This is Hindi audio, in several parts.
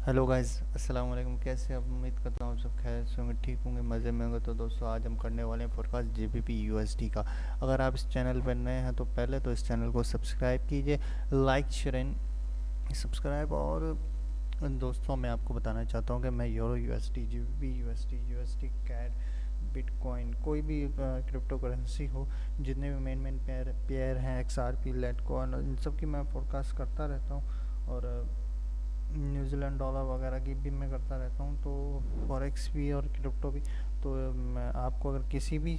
हेलो गाइस, अस्सलाम वालेकुम। कैसे आप? उम्मीद करता हूँ सब खैर से होंगे, ठीक होंगे, मज़े में होंगे। तो दोस्तों, आज हम करने वाले हैं फोरकास्ट जीबीपी यूएसडी का। अगर आप इस चैनल पर नए हैं तो पहले तो इस चैनल को सब्सक्राइब कीजिए, लाइक शेयर एंड सब्सक्राइब। और दोस्तों, मैं आपको बताना चाहता हूँ कि मैं euro USD, GBP USD, USD CAD, bitcoin, कोई भी क्रिप्टो करेंसी हो, जितने भी मेन पेयर हैं, एक्सआरपी, लेटकॉइन, इन सब की मैं फोरकास्ट करता रहता हूँ। और न्यूजीलैंड डॉलर वगैरह की भी मैं करता रहता हूँ, तो फॉरेक्स भी और क्रिप्टो भी। तो मैं आपको अगर किसी भी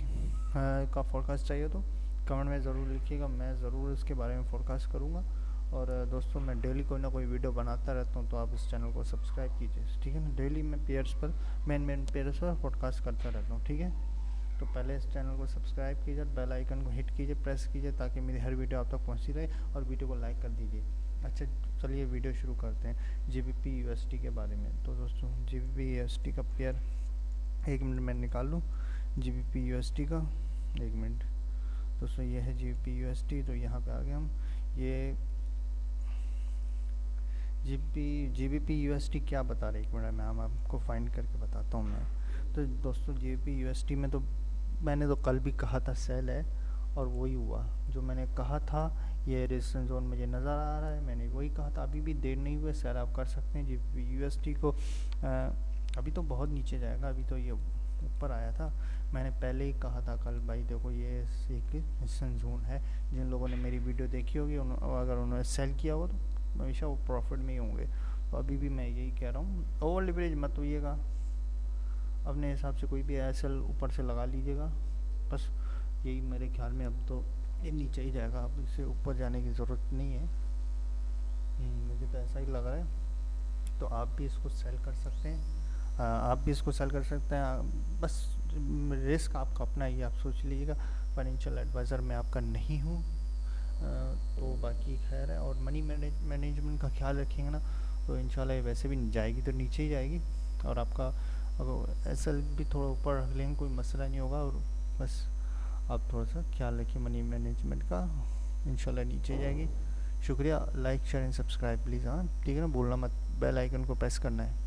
का फोरकास्ट चाहिए तो कमेंट में ज़रूर लिखिएगा, मैं ज़रूर इसके बारे में फोरकास्ट करूँगा। और दोस्तों, मैं डेली कोई ना कोई वीडियो बनाता रहता हूँ, तो आप इस चैनल को सब्सक्राइब कीजिए, ठीक है ना। डेली मैं पेयर्स पर, मेन पेयर्स पर फोरकास्ट करता रहता हूँ, ठीक है। तो पहले इस चैनल को सब्सक्राइब कीजिए, बेल आइकन को हिट कीजिए, प्रेस कीजिए, ताकि मेरी हर वीडियो आप तक पहुँचती रहे। और वीडियो को लाइक कर दीजिए। अच्छा, चलिए वीडियो शुरू करते हैं जीबीपी यूएसडी के बारे में। तो दोस्तों, जीबीपी यूएसडी का पेयर, एक मिनट मैं निकाल लूँ जीबीपी यूएसडी का, एक मिनट। दोस्तों, ये है जीबीपी यूएसडी। तो यहाँ पे आ गए हम। ये जीबीपी यूएसडी क्या बता रहे, एक मिनट मैं आपको फाइंड करके बताता हूँ मैं। तो दोस्तों, जीबीपी यूएसडी में तो मैंने तो कल भी कहा था सेल है, और वही हुआ जो मैंने कहा था। ये रेजिस्टेंस जोन मुझे नज़र आ रहा है, मैंने वही कहा था। अभी भी देर नहीं हुए, सेल आप कर सकते हैं जीबीपी यूएसडी को। अभी तो बहुत नीचे जाएगा, अभी तो ये ऊपर आया था। मैंने पहले ही कहा था कल, भाई देखो ये एक रेजिस्टेंस जोन है। जिन लोगों ने मेरी वीडियो देखी होगी, अगर उन्होंने सेल किया हो तो हमेशा वो प्रॉफिट में ही होंगे। तो अभी भी मैं यही कह रहा हूँ, ओवर लिवरेज मत होइएगा, अपने हिसाब से कोई भी एसएल ऊपर से लगा लीजिएगा, बस। यही मेरे ख्याल में, अब तो ये नीचे ही जाएगा, अब इससे ऊपर जाने की ज़रूरत नहीं है। मुझे तो ऐसा ही लग रहा है। तो आप भी इसको सेल कर सकते हैं, आप भी इसको सेल कर सकते हैं, बस। रिस्क आपका अपना ही है, आप सोच लीजिएगा। फाइनेंशियल एडवाइज़र मैं आपका नहीं हूँ। तो बाकी खैर है। और मनी मैनेजमेंट का ख्याल रखेंगे ना, तो इंशाल्लाह ये वैसे भी जाएगी तो नीचे ही जाएगी। और आपका अगर एसएल भी थोड़ा ऊपर रख लेंगे, कोई मसला नहीं होगा। और बस आप थोड़ा सा ख्याल रखिए मनी मैनेजमेंट का, इंशाल्लाह नीचे जाएगी। शुक्रिया। Like share and subscribe please, हाँ ठीक है ना, भूलना मत। बेल आइकन को प्रेस करना है।